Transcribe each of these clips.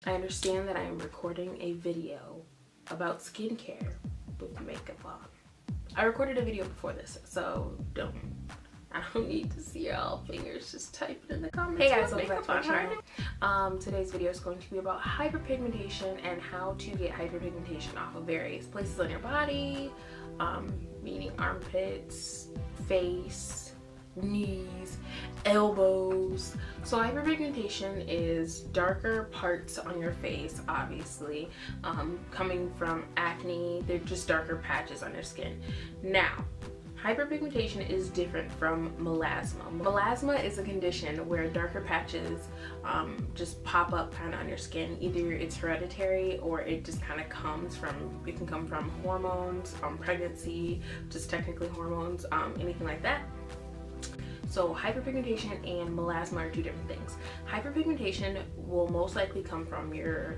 I understand that I am recording a video about skincare with makeup on. I recorded a video before this, so I don't need to see y'all fingers just type it in the comments. Hey guys, welcome back to my channel. Today's video is going to be about hyperpigmentation and how to get hyperpigmentation off of various places on your body, meaning armpits, face, knees, elbows. So hyperpigmentation is darker parts on your face, obviously, coming from acne. They're just darker patches on your skin. Now, hyperpigmentation is different from melasma. Melasma is a condition where darker patches just pop up kind of on your skin. Either it's hereditary or it just kind of comes from, it can come from hormones, pregnancy, just technically hormones, anything like that. So hyperpigmentation and melasma are two different things. Hyperpigmentation will most likely come from your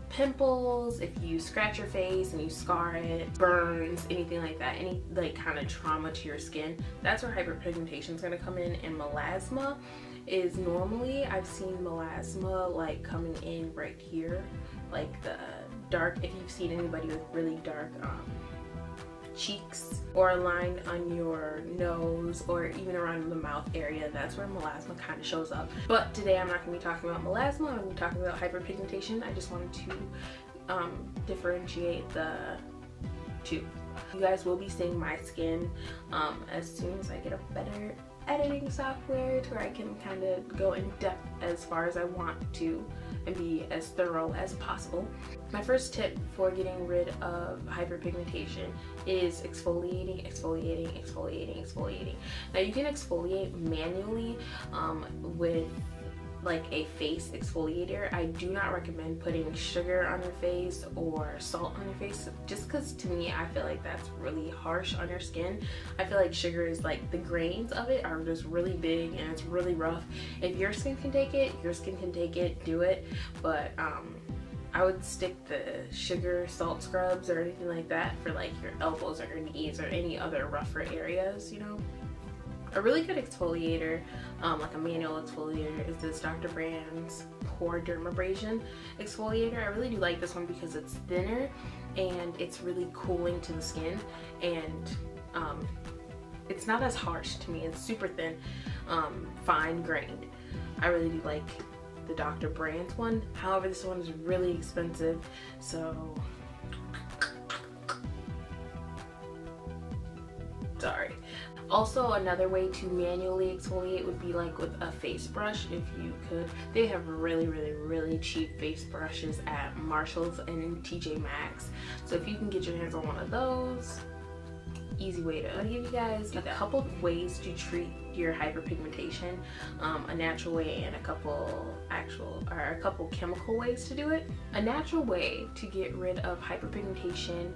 pimples, if you scratch your face and you scar it, burns, anything like that, any like kind of trauma to your skin. That's where hyperpigmentation is going to come in. And melasma is normally, I've seen melasma like coming in right here, like the dark, if you've seen anybody with really dark cheeks or a line on your nose or even around the mouth area, that's where melasma kind of shows up. But today I'm not going to be talking about melasma, I'm going to be talking about hyperpigmentation. I just wanted to differentiate the two. You guys will be seeing my skin as soon as I get a better editing software to where I can kind of go in depth as far as I want to and be as thorough as possible. My first tip for getting rid of hyperpigmentation is exfoliating, exfoliating, exfoliating, exfoliating. Now you can exfoliate manually with like a face exfoliator. I do not recommend putting sugar on your face or salt on your face, just because to me I feel like that's really harsh on your skin. I feel like sugar is like, the grains of it are just really big and it's really rough. If your skin can take it, your skin can take it, do it. But I would stick the sugar salt scrubs or anything like that for like your elbows or your knees or any other rougher areas, you know. A really good exfoliator, like a manual exfoliator, is this Dr. Brand's Pore Dermabrasion exfoliator. I really do like this one because it's thinner and it's really cooling to the skin, and it's not as harsh to me. It's super thin, fine grained. I really do like the Dr. Brand's one. However, this one is really expensive, so sorry. Also, another way to manually exfoliate would be like with a face brush, if you could. They have really cheap face brushes at Marshall's and TJ Maxx. So if you can get your hands on one of those, easy way to. I'm gonna give you guys a couple ways to treat your hyperpigmentation, a natural way and a couple chemical ways to do it. A natural way to get rid of hyperpigmentation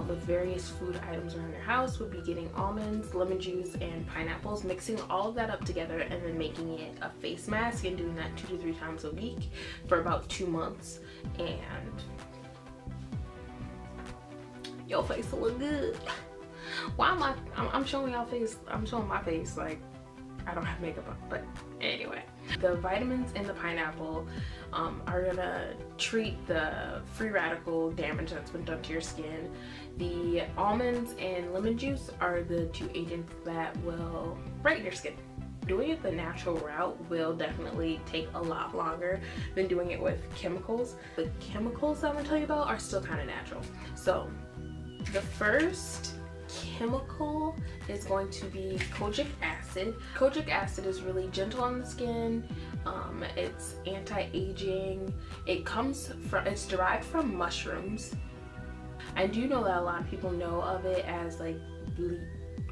with various food items around your house would be getting almonds, lemon juice, and pineapples, mixing all of that up together and then making it a face mask and doing that 2 to 3 times a week for about 2 months, and your face will look good. Why am I'm showing y'all face, I'm showing my face like I don't have makeup on, but anyway. The vitamins in the pineapple are gonna treat the free radical damage that's been done to your skin. The almonds and lemon juice are the 2 agents that will brighten your skin. Doing it the natural route will definitely take a lot longer than doing it with chemicals. The chemicals I'm gonna tell you about are still kind of natural. So the first chemical is going to be kojic acid. Kojic acid is really gentle on the skin. It's anti-aging. It's derived from mushrooms. I do know that a lot of people know of it as like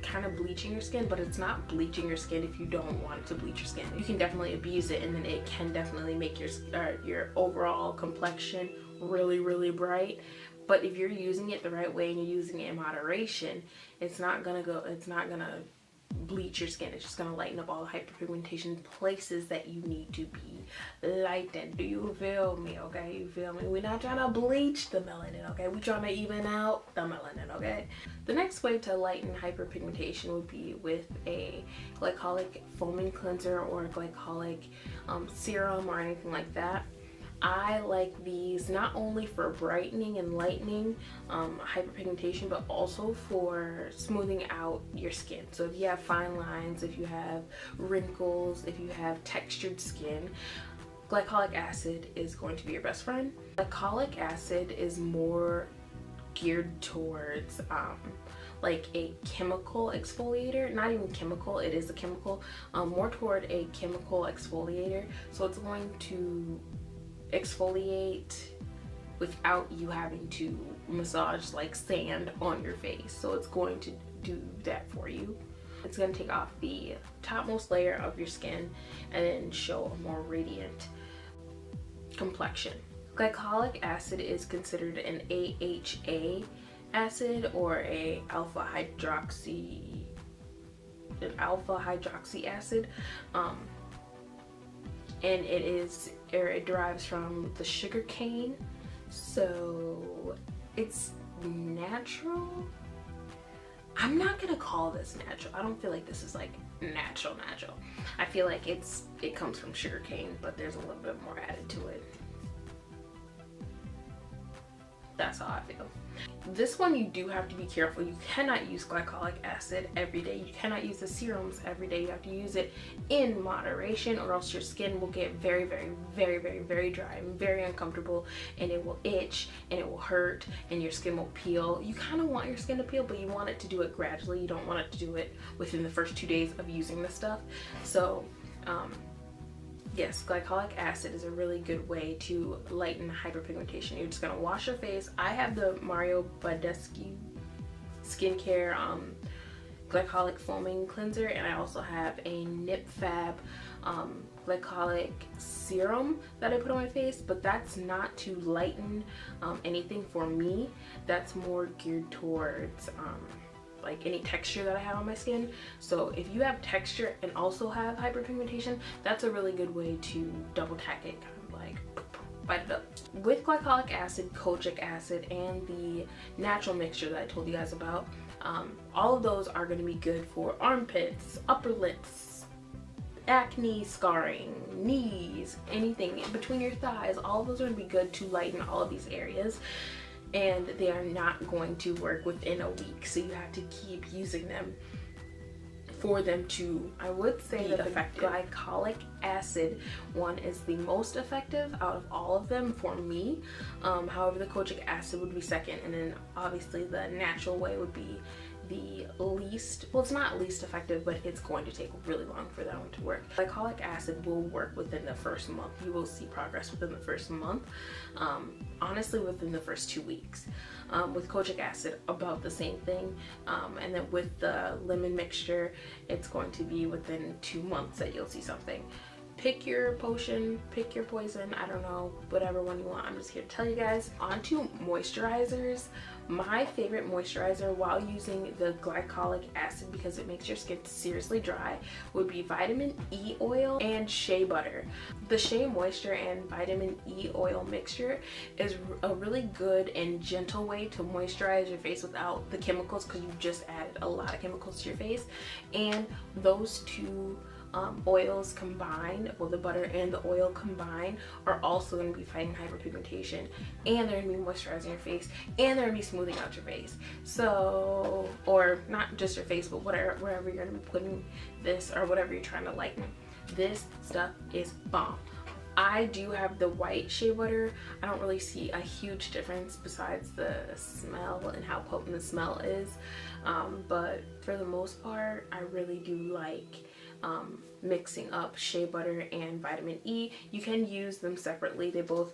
kind of bleaching your skin, but it's not bleaching your skin if you don't want it to bleach your skin. You can definitely abuse it, and then it can definitely make your overall complexion really bright. But if you're using it the right way and you're using it in moderation, it's not gonna bleach your skin. It's just gonna lighten up all the hyperpigmentation places that you need to be lightened. Do you feel me? Okay, you feel me? We're not trying to bleach the melanin, okay? We're trying to even out the melanin, okay? The next way to lighten hyperpigmentation would be with a glycolic foaming cleanser or a glycolic serum or anything like that. I like these not only for brightening and lightening hyperpigmentation, but also for smoothing out your skin. So if you have fine lines, if you have wrinkles, if you have textured skin, glycolic acid is going to be your best friend. Glycolic acid is more geared towards like a chemical exfoliator. Not even chemical, it is a chemical, more toward a chemical exfoliator. So it's going to exfoliate without you having to massage like sand on your face. So it's going to do that for you. It's going to take off the topmost layer of your skin and then show a more radiant complexion. Glycolic acid is considered an AHA acid, or an alpha hydroxy acid, and it derives from the sugar cane, so it's natural. I'm not gonna call this natural. I don't feel like this is like natural. I feel like it comes from sugar cane, but there's a little bit more added to it. That's how I feel. This one you do have to be careful. You cannot use glycolic acid every day. You cannot use the serums every day. You have to use it in moderation, or else your skin will get very dry and very uncomfortable, and it will itch and it will hurt and your skin will peel. You kind of want your skin to peel, but you want it to do it gradually. You don't want it to do it within the first 2 days of using the stuff. So yes, glycolic acid is a really good way to lighten hyperpigmentation. You're just gonna wash your face. I have the Mario Badescu skincare glycolic foaming cleanser, and I also have a Nip Fab glycolic serum that I put on my face, but that's not to lighten anything for me. That's more geared towards like any texture that I have on my skin. So if you have texture and also have hyperpigmentation, that's a really good way to double tack it, kind of like bite it up. With glycolic acid, kojic acid, and the natural mixture that I told you guys about, all of those are going to be good for armpits, upper lips, acne, scarring, knees, anything in between your thighs. All of those are going to be good to lighten all of these areas, and they are not going to work within a week, so you have to keep using them for them to, I would say, that the glycolic acid one is the most effective out of all of them for me. However, the kojic acid would be second, and then obviously the natural way would be the least, well, it's not least effective, but it's going to take really long for that one to work. Glycolic acid will work within the first month. You will see progress within the first month, honestly within the first 2 weeks. With kojic acid, about the same thing, and then with the lemon mixture, it's going to be within 2 months that you'll see something. Pick your potion, pick your poison, I don't know, whatever one you want. I'm just here to tell you guys. On to moisturizers. My favorite moisturizer while using the glycolic acid, because it makes your skin seriously dry, would be vitamin E oil and shea butter. The shea moisture and vitamin E oil mixture is a really good and gentle way to moisturize your face without the chemicals, because you just added a lot of chemicals to your face. And those two oils combined, well, the butter and the oil combined, are also going to be fighting hyperpigmentation, and they're going to be moisturizing your face, and they're going to be smoothing out your face. So, or not just your face, but wherever you're going to be putting this, or whatever you're trying to lighten. This stuff is bomb. I do have the white shea butter. I don't really see a huge difference besides the smell and how potent the smell is, but for the most part, I really do like mixing up shea butter and vitamin E. You can use them separately. They both,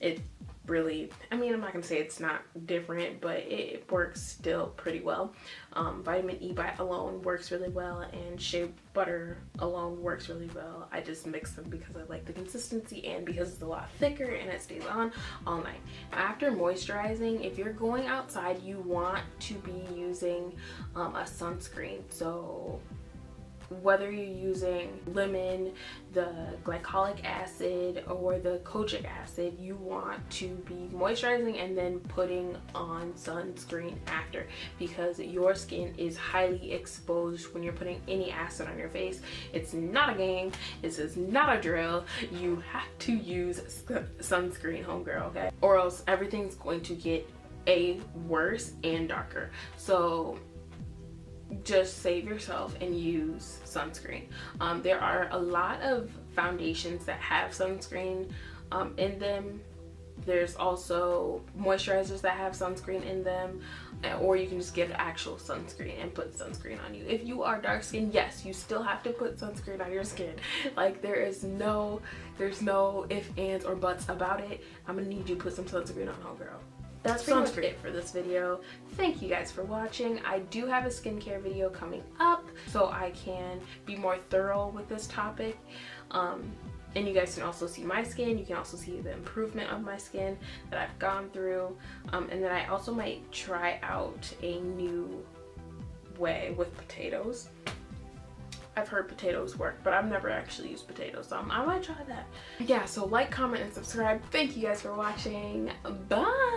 it really, I mean, I'm not gonna say it's not different, but it works still pretty well. Vitamin E alone works really well, and shea butter alone works really well. I just mix them because I like the consistency and because it's a lot thicker and it stays on all night. After moisturizing, if you're going outside, you want to be using a sunscreen. So whether you're using lemon, the glycolic acid, or the kojic acid, you want to be moisturizing and then putting on sunscreen after, because your skin is highly exposed when you're putting any acid on your face. It's not a game. This is not a drill. You have to use sunscreen, homegirl, okay? Or else everything's going to get worse and darker. So just save yourself and use sunscreen. There are a lot of foundations that have sunscreen in them. There's also moisturizers that have sunscreen in them, or you can just get actual sunscreen and put sunscreen on you. If you are dark skinned, yes, you still have to put sunscreen on your skin. Like, there's no ifs, ands, or buts about it. I'm gonna need you to put some sunscreen on, homegirl. That's pretty much it for this video. Thank you guys for watching. I do have a skincare video coming up so I can be more thorough with this topic. And you guys can also see my skin. You can also see the improvement of my skin that I've gone through. And then I also might try out a new way with potatoes. I've heard potatoes work, but I've never actually used potatoes, so I might try that. Yeah, so like, comment, and subscribe. Thank you guys for watching. Bye!